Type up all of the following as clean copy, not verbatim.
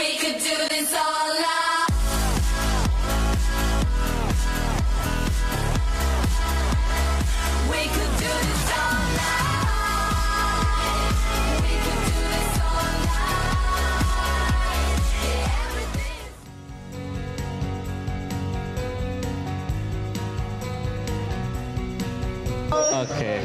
We could do this all night. We could do this all night. We could do this all night. Yeah, everything's Oke,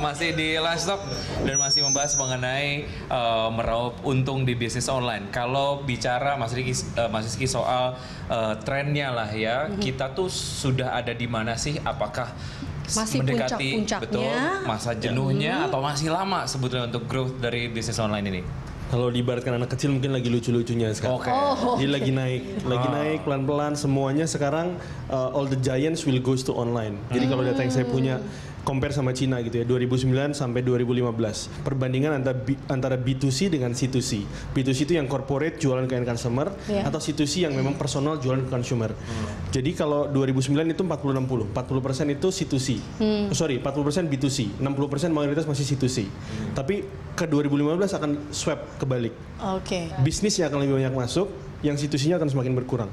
masih di Last Talk dan masih membahas mengenai meraup untung di bisnis online. Kalau bicara Mas Rizky soal trennya lah ya, kita tuh sudah ada di mana sih? Apakah Masih mendekati puncak-puncaknya? betul masa jenuhnya atau masih lama sebetulnya untuk growth dari bisnis online ini? Kalau diibaratkan anak kecil mungkin lagi lucu-lucunya sekarang. Oke. Jadi lagi naik pelan-pelan semuanya sekarang all the giants will goes to online. Jadi kalau data yang saya punya compare sama Cina gitu ya 2009 sampai 2015 perbandingan antara B2C dengan C2C. B2C itu yang corporate jualan ke end consumer atau C2C yang memang personal jualan ke consumer. Jadi kalau 2009 itu 40-60, 40% itu C2C. Sorry, 40% B2C, 60% mayoritas masih C2C. Tapi ke 2015 akan swap kebalik. Oke. Bisnis yang akan lebih banyak masuk, yang situsinya akan semakin berkurang.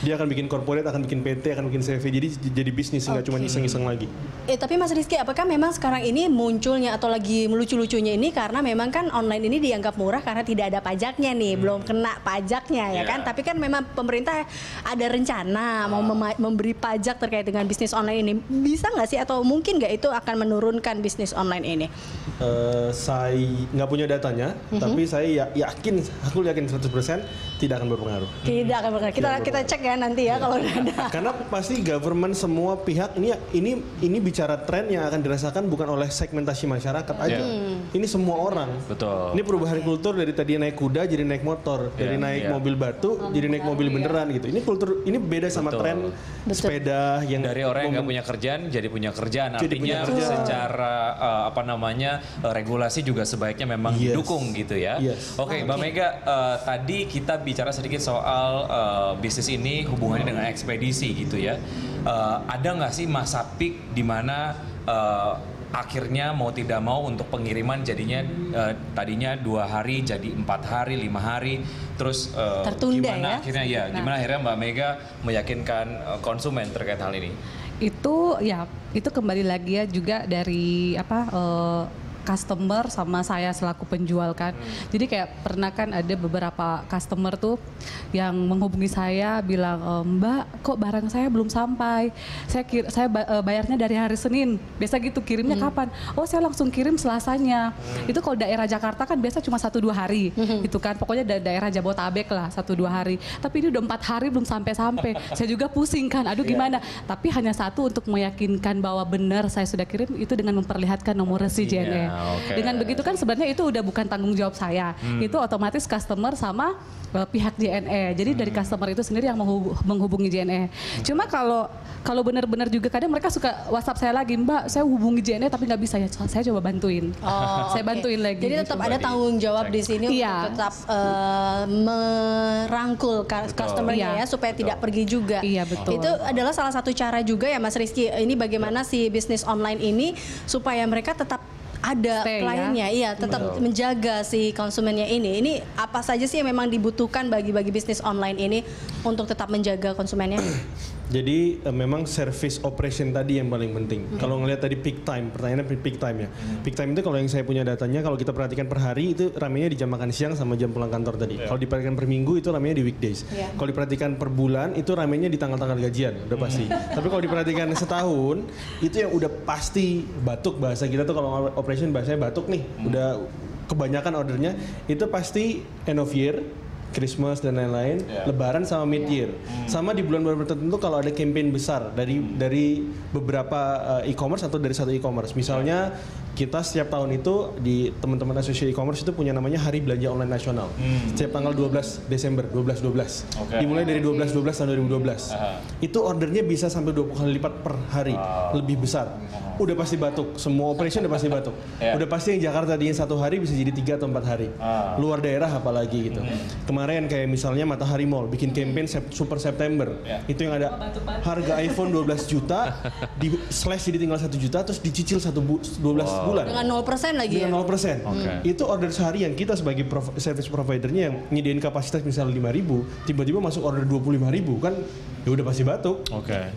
Dia akan bikin corporate, akan bikin PT, akan bikin CV, jadi bisnis nggak cuma iseng-iseng lagi. Tapi Mas Rizky, apakah memang sekarang ini munculnya atau lagi melucu-lucunya ini karena memang kan online ini dianggap murah karena tidak ada pajaknya nih, belum kena pajaknya ya kan? Tapi kan memang pemerintah ada rencana mau memberi pajak terkait dengan bisnis online ini. Bisa nggak sih atau mungkin nggak itu akan menurunkan bisnis online ini? Saya nggak punya datanya, tapi saya yakin 100% tidak akan berpengaruh. Tidak akan berpengaruh. Kita cek ya nanti ya kalau nggak ada. Karena pasti government semua pihak ini bicara tren yang akan dirasakan bukan oleh segmentasi masyarakat aja. Ini semua orang. Betul. Ini perubahan kultur dari tadi naik kuda jadi naik motor, dari naik mobil batu jadi naik mobil beneran gitu. Ini kultur ini beda sama tren sepeda yang dari orang yang nggak punya kerjaan jadi punya kerjaan. Artinya secara regulasi juga sebaiknya memang didukung gitu ya. Oke, Mbak Mega, tadi kita bicara sedikit soal bisnis ini hubungannya dengan ekspedisi gitu ya. Ada nggak sih masa peak di mana akhirnya mau tidak mau untuk pengiriman jadinya tadinya 2 hari jadi 4 hari, 5 hari, terus Tertunda gimana ya? akhirnya gimana akhirnya Mbak Mega meyakinkan konsumen terkait hal ini? Itu kembali lagi ya juga dari customer sama saya selaku penjual kan. Jadi kayak pernah kan ada beberapa customer tuh yang menghubungi saya bilang, Mbak kok barang saya belum sampai, saya bayarnya dari hari Senin, biasa gitu, kirimnya kapan? Oh saya langsung kirim Selasanya. Itu kalau daerah Jakarta kan biasa cuma 1-2 hari gitu kan, pokoknya daerah Jabotabek lah 1-2 hari, tapi ini udah 4 hari belum sampai-sampai. Saya juga pusing kan, aduh gimana, tapi hanya satu untuk meyakinkan bahwa benar saya sudah kirim itu dengan memperlihatkan nomor resi JNE. Dengan begitu kan sebenarnya itu udah bukan tanggung jawab saya, itu otomatis customer sama pihak JNE. Jadi dari customer itu sendiri yang menghubungi JNE. Cuma kalau benar-benar juga kadang mereka suka WhatsApp saya lagi, Mbak saya hubungi JNE tapi nggak bisa ya, saya coba bantuin. Saya bantuin lagi. Jadi tetap ada tanggung jawab di sini untuk tetap merangkul customernya ya supaya tidak pergi juga. Iya betul. Itu adalah salah satu cara juga ya Mas Rizky. Ini bagaimana si bisnis online ini supaya mereka tetap ada kliennya, tetap menjaga si konsumennya ini. Ini apa saja sih yang memang dibutuhkan bagi bisnis online ini untuk tetap menjaga konsumennya? Jadi memang service operation tadi yang paling penting. Kalau ngelihat tadi peak time, pertanyaannya peak time ya. Peak time itu kalau yang saya punya datanya, kalau kita perhatikan per hari itu ramenya di jam makan siang sama jam pulang kantor tadi. Kalau diperhatikan per minggu itu ramenya di weekdays. Kalau diperhatikan per bulan itu ramenya di tanggal-tanggal gajian, udah pasti. Tapi kalau diperhatikan setahun itu yang udah pasti batuk, bahasa kita tuh kalau operation bahasanya batuk nih. Udah kebanyakan ordernya itu pasti end of year, Christmas dan lain-lain, Lebaran sama mid year. Sama di bulan-bulan tertentu kalau ada campaign besar dari beberapa e-commerce atau dari satu e-commerce. Misalnya kita setiap tahun itu di teman-teman asosiasi e-commerce itu punya namanya Hari Belanja Online Nasional. Setiap tanggal 12 Desember, 12-12. Dimulai dari 12-12 tahun 2012. Itu ordernya bisa sampai 20 kali lipat per hari, lebih besar. Udah pasti batuk, semua operation udah pasti batuk. Udah pasti yang Jakarta tadinya 1 hari bisa jadi 3 atau 4 hari. Luar daerah apalagi gitu. Kemarin kayak misalnya Matahari Mall bikin campaign Super September. Itu yang ada harga iPhone 12 juta di slash jadi tinggal 1 juta terus dicicil 12 sebulan. Dengan 0% lagi ya? Dengan 0%. Itu order seharian kita sebagai service providernya yang nyediain kapasitas misalnya 5.000, tiba-tiba masuk order 25.000 kan ya udah pasti batuk.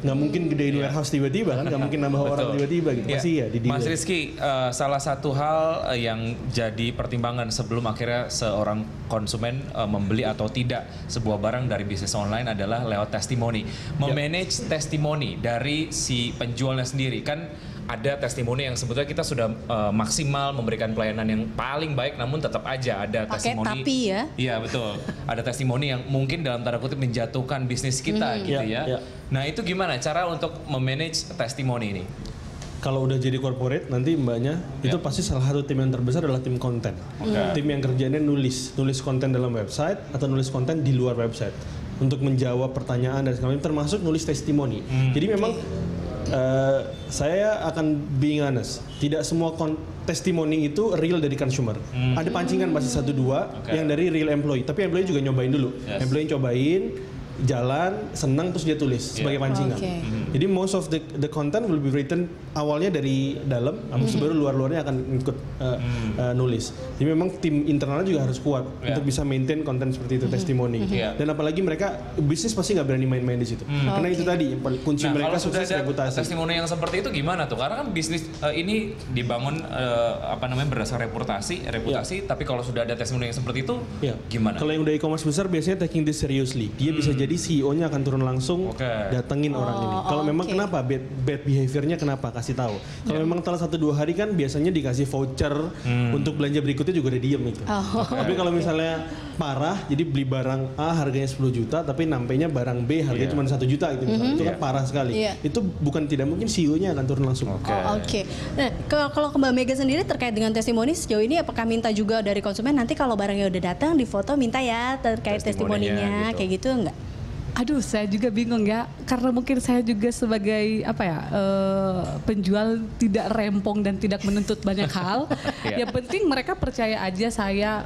Nggak mungkin gedein warehouse tiba-tiba kan, nggak mungkin nambah orang tiba-tiba gitu. Pasti ya di delay. Mas Rizky, salah satu hal yang jadi pertimbangan sebelum akhirnya seorang konsumen membeli atau tidak sebuah barang dari bisnis online adalah lewat testimoni. Memanage testimoni dari si penjualnya sendiri kan. Ada testimoni yang sebetulnya kita sudah maksimal memberikan pelayanan yang paling baik, namun tetap aja ada testimoni. Tapi ya? Iya betul. Ada testimoni yang mungkin dalam tanda kutip menjatuhkan bisnis kita gitu ya. Nah itu gimana cara untuk memanage testimoni ini? Kalau udah jadi corporate nanti mbaknya itu pasti salah satu tim yang terbesar adalah tim konten. Tim yang kerjanya nulis konten dalam website atau nulis konten di luar website untuk menjawab pertanyaan dan segala macam, termasuk nulis testimoni. Jadi memang saya akan being honest, tidak semua testimoni itu real dari consumer. Ada pancingan pasti 1-2 yang dari real employee, tapi employee juga nyobain dulu. Employee cobain, jalan, senang terus dia tulis sebagai pancingan. Jadi most of the content will be written awalnya dari dalam, habis baru luar-luarnya akan ikut nulis. Jadi memang tim internalnya juga harus kuat untuk bisa maintain konten seperti itu, testimoni. Dan apalagi mereka bisnis pasti nggak berani main-main di situ. Karena itu tadi kunci mereka sukses reputasi. Testimoni yang seperti itu gimana tuh? Karena kan bisnis ini dibangun berdasarkan reputasi. Tapi kalau sudah ada testimoni yang seperti itu, gimana? Kalau yang udah e-commerce besar biasanya taking this seriously. Dia bisa jadi CEO-nya akan turun langsung datengin orang ini. Kalau memang kenapa bad behavior-nya kenapa kasih tahu. Kalau memang telah 1-2 hari kan biasanya dikasih voucher untuk belanja berikutnya juga udah diem itu. Tapi kalau misalnya parah, jadi beli barang A harganya 10 juta tapi nampainya barang B harganya cuma 1 juta gitu misalnya. Itu kan parah sekali. Itu bukan tidak mungkin CEO-nya akan turun langsung. Nah, kalau ke Mbak Mega sendiri terkait dengan testimoni sejauh ini apakah minta juga dari konsumen nanti kalau barangnya udah datang di foto minta ya terkait testimoninya kayak gitu enggak? Aduh, saya juga bingung ya, karena mungkin saya juga sebagai penjual tidak rempong dan tidak menuntut banyak hal. Yang penting mereka percaya aja saya,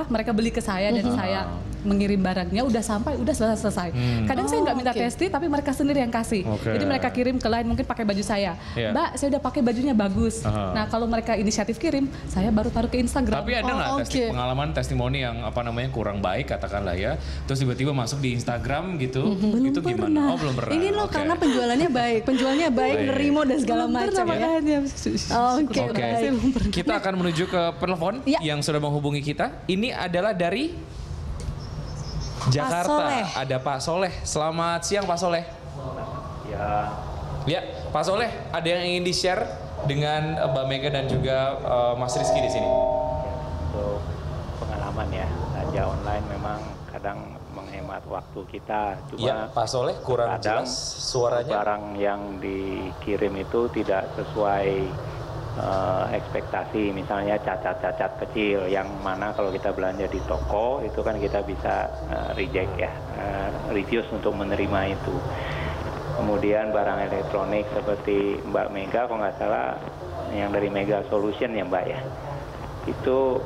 mereka beli ke saya dan saya mengirim barangnya udah sampai, udah selesai. Kadang saya nggak minta testi, tapi mereka sendiri yang kasih. Jadi mereka kirim ke lain mungkin pakai baju saya. Mbak, saya udah pakai bajunya bagus. Nah, kalau mereka inisiatif kirim, saya baru taruh ke Instagram. Tapi ada nggak pengalaman testimoni yang kurang baik katakanlah ya, terus tiba-tiba masuk di Instagram gitu, itu gimana? Belum pernah. Ini loh karena penjualnya baik, nerimo dan segala macam ya. Oke. Kita akan menuju ke penelpon yang sudah menghubungi kita. Ini adalah dari Jakarta. Ada Pak Soleh. Selamat siang Pak Soleh. Ya, Pak Soleh, ada yang ingin di-share dengan Mbak Mega dan juga Mas Rizky di sini? Untuk pengalaman ya, belanja online memang kadang menghemat waktu kita. Cuma Pak Soleh kurang jelas suaranya. Barang yang dikirim itu tidak sesuai ekspektasi, misalnya cacat-cacat kecil yang mana kalau kita belanja di toko itu kan kita bisa reject ya, refuse untuk menerima itu. Kemudian barang elektronik seperti Mbak Mega kalau nggak salah yang dari Mega Solution ya Mbak ya, itu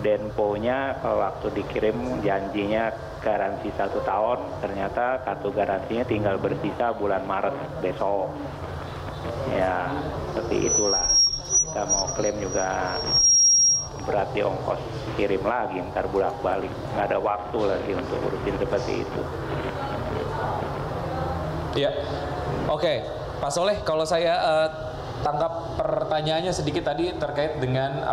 denponya kalau waktu dikirim janjinya garansi 1 tahun, ternyata kartu garansinya tinggal bersisa bulan Maret besok. Ya seperti itulah, kita mau klaim juga berat di ongkos kirim lagi, ntar bolak-balik, nggak ada waktu lagi untuk urusin seperti itu. Ya, oke. Pak Soleh, kalau saya tangkap pertanyaannya sedikit tadi terkait dengan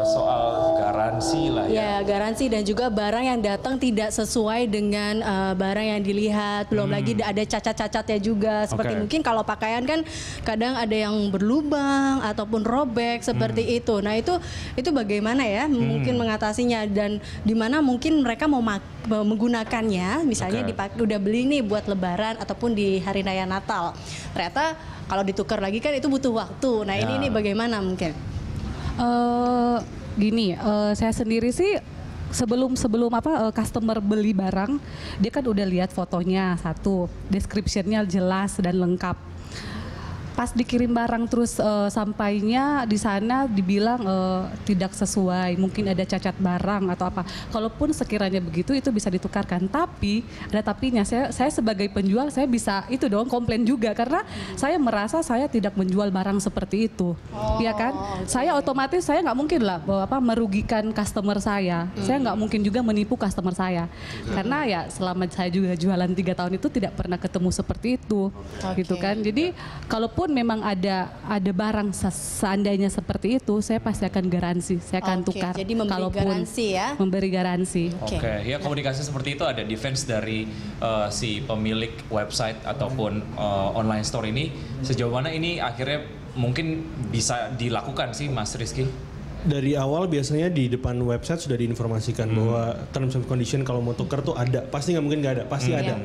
soal garansi lah ya. Ya, garansi dan juga barang yang datang tidak sesuai dengan barang yang dilihat. Belum lagi ada cacat-cacatnya juga. Seperti mungkin kalau pakaian kan kadang ada yang berlubang ataupun robek seperti itu. Nah, itu bagaimana ya mungkin mengatasinya, dan di mana mungkin mereka mau menggunakannya misalnya udah beli nih buat lebaran ataupun di hari raya Natal. Ternyata kalau ditukar lagi kan itu butuh waktu. Nah, ini bagaimana mungkin? Saya sendiri sih sebelum customer beli barang, dia kan udah lihat fotonya satu, description-nya jelas dan lengkap. pas dikirim barang terus sampainya di sana dibilang tidak sesuai, mungkin ada cacat barang atau apa. Kalaupun sekiranya begitu itu bisa ditukarkan, tapi ada tapinya. Saya sebagai penjual saya bisa itu dong komplain juga karena saya merasa saya tidak menjual barang seperti itu, ya kan? Saya otomatis saya nggak mungkin lah merugikan customer saya. Saya nggak mungkin juga menipu customer saya, karena ya selama saya juga jualan 3 tahun itu tidak pernah ketemu seperti itu, gitu kan? Jadi kalaupun memang ada barang seandainya seperti itu, saya pasti akan garansi, saya akan tukar. Jadi memberi kalaupun garansi ya? Memberi garansi. Oke, ya komunikasi seperti itu ada defense dari si pemilik website ataupun online store ini. Sejauh mana ini akhirnya mungkin bisa dilakukan sih Mas Rizky? Dari awal biasanya di depan website sudah diinformasikan bahwa terms and condition kalau mau tukar tuh ada, pasti nggak mungkin nggak ada, pasti ada.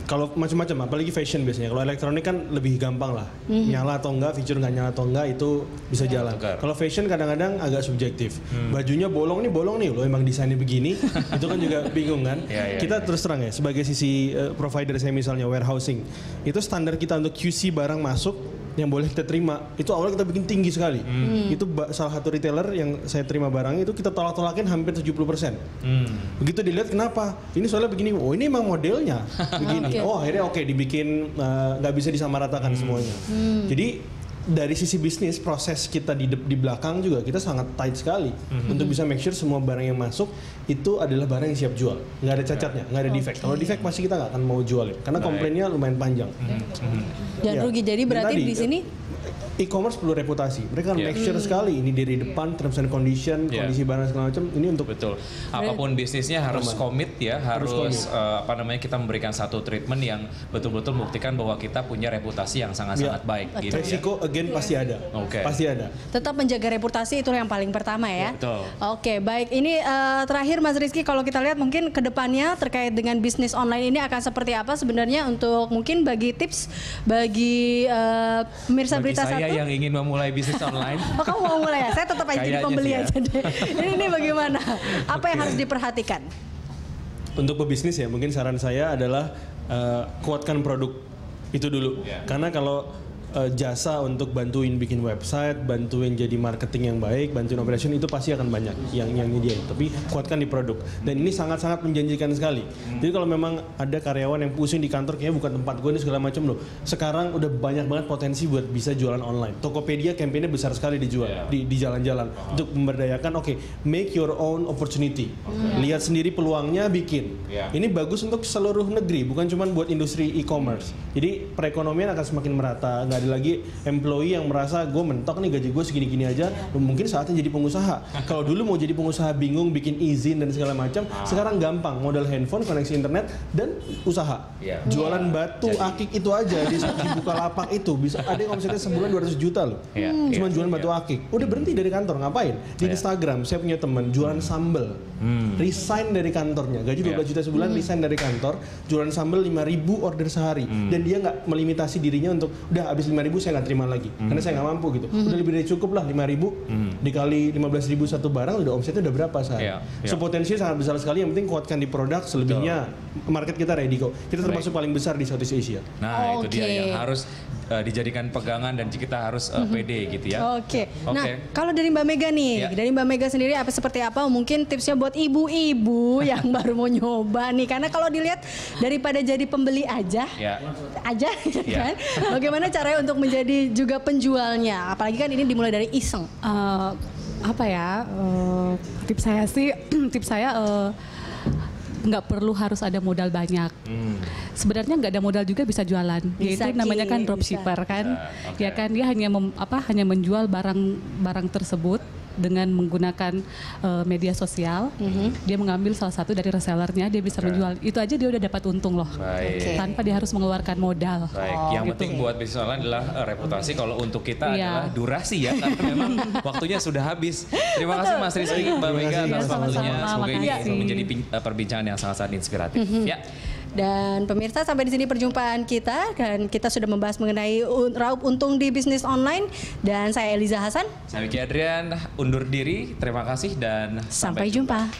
Kalau macam-macam, apalagi fashion biasanya. Kalau elektronik kan lebih gampang lah, nyala atau enggak, feature nggak nyala atau enggak itu bisa jalan. Kalau fashion kadang-kadang agak subjektif. Bajunya bolong nih, lo emang desainnya begini, itu kan juga bingung kan. Kita terus terang ya, sebagai sisi provider saya misalnya warehousing, itu standar kita untuk QC barang masuk yang boleh kita terima itu awalnya kita bikin tinggi sekali. Itu salah satu retailer yang saya terima barang itu kita tolak-tolakin hampir 70%. Begitu dilihat kenapa? Ini soalnya begini. Oh ini emang modelnya begini. Oh akhirnya oke, dibikin nggak bisa disamaratakan semuanya. Jadi dari sisi bisnis proses kita di belakang juga kita sangat tight sekali untuk bisa make sure semua barang yang masuk itu adalah barang yang siap jual, nggak ada cacatnya, nggak ada defect. Kalau defect pasti kita nggak akan mau jualin karena komplainnya lumayan panjang. Dan rugi. Jadi berarti di sini e-commerce perlu reputasi. Mereka make sure sekali ini dari depan terms and condition, kondisi barang segala macam ini untuk Apapun bisnisnya harus komit ya, harus kita memberikan satu treatment yang betul-betul membuktikan bahwa kita punya reputasi yang sangat-sangat baik gitu. Resiko again pasti ada. Pasti ada. Tetap menjaga reputasi itu yang paling pertama ya. Betul. Oke, baik. Ini terakhir Mas Rizky, kalau kita lihat mungkin kedepannya terkait dengan bisnis online ini akan seperti apa sebenarnya untuk mungkin bagi tips bagi pemirsa Bagi Berita saya Satu. yang ingin memulai bisnis online. Oh kamu mau mulai ya? Saya tetap aja jadi Kayaknya pembeli sih ya. aja deh. Ini bagaimana? Apa yang harus diperhatikan? Untuk pebisnis ya mungkin saran saya adalah kuatkan produk itu dulu. Karena kalau jasa untuk bantuin bikin website, bantuin jadi marketing yang baik, bantuin operation itu pasti akan banyak yang nyediain. Tapi kuatkan di produk. Dan ini sangat-sangat menjanjikan sekali. Jadi kalau memang ada karyawan yang pusing di kantor kayaknya bukan tempat gue ini segala macam loh. Sekarang udah banyak banget potensi buat bisa jualan online. Tokopedia campaignnya besar sekali dijual di jalan-jalan untuk memberdayakan. Make your own opportunity. Lihat sendiri peluangnya, bikin. Ini bagus untuk seluruh negeri, bukan cuma buat industri e-commerce. Jadi perekonomian akan semakin merata. Nggak ada lagi employee yang merasa gue mentok nih gaji gue segini-gini aja, mungkin saatnya jadi pengusaha. Kalau dulu mau jadi pengusaha bingung bikin izin dan segala macam, sekarang gampang, modal handphone, koneksi internet dan usaha. Jualan batu akik itu aja di Bukalapak itu bisa ada yang omsetnya sebulan 200 juta loh. Cuma jualan batu akik. Udah berhenti dari kantor, ngapain? Di Instagram saya punya teman jualan sambel. Resign dari kantornya, gaji 12 juta sebulan, resign dari kantor, jualan sambel 5.000 order sehari. Dan dia nggak melimitasi dirinya untuk udah habis 5.000 saya nggak terima lagi karena saya nggak mampu gitu. Udah lebih dari cukup lah 5.000 dikali 15.000 satu barang udah omsetnya udah berapa sehari. So potensinya sangat besar sekali, yang penting kuatkan di produk, selebihnya market kita ready kok. Kita termasuk paling besar di Southeast Asia. Nah itu dia yang harus dijadikan pegangan dan kita harus pede gitu ya. Nah kalau dari Mbak Mega nih, dari Mbak Mega sendiri seperti apa mungkin tipsnya buat ibu-ibu yang baru mau nyoba nih, karena kalau dilihat daripada jadi pembeli aja kan, bagaimana caranya untuk menjadi juga penjualnya, apalagi kan ini dimulai dari iseng. Tips saya nggak perlu harus ada modal banyak. Sebenarnya nggak ada modal juga bisa jualan. Itu namanya kan dropshipper kan. Ya kan dia hanya menjual barang tersebut dengan menggunakan media sosial. Dia mengambil salah satu dari resellernya, dia bisa menjual. Itu aja dia udah dapat untung loh. Tanpa dia harus mengeluarkan modal. Yang penting buat bisnis online adalah reputasi. Kalau untuk kita adalah durasi ya, karena memang waktunya sudah habis. Terima kasih Mas Rizky, Mbak Mega atas waktunya. Semoga ini menjadi perbincangan yang sangat-sangat inspiratif. Dan pemirsa, sampai di sini perjumpaan kita, dan kita sudah membahas mengenai raup untung di bisnis online. Dan saya Eliza Hasan. Saya Wiki Adrian, undur diri. Terima kasih dan sampai jumpa.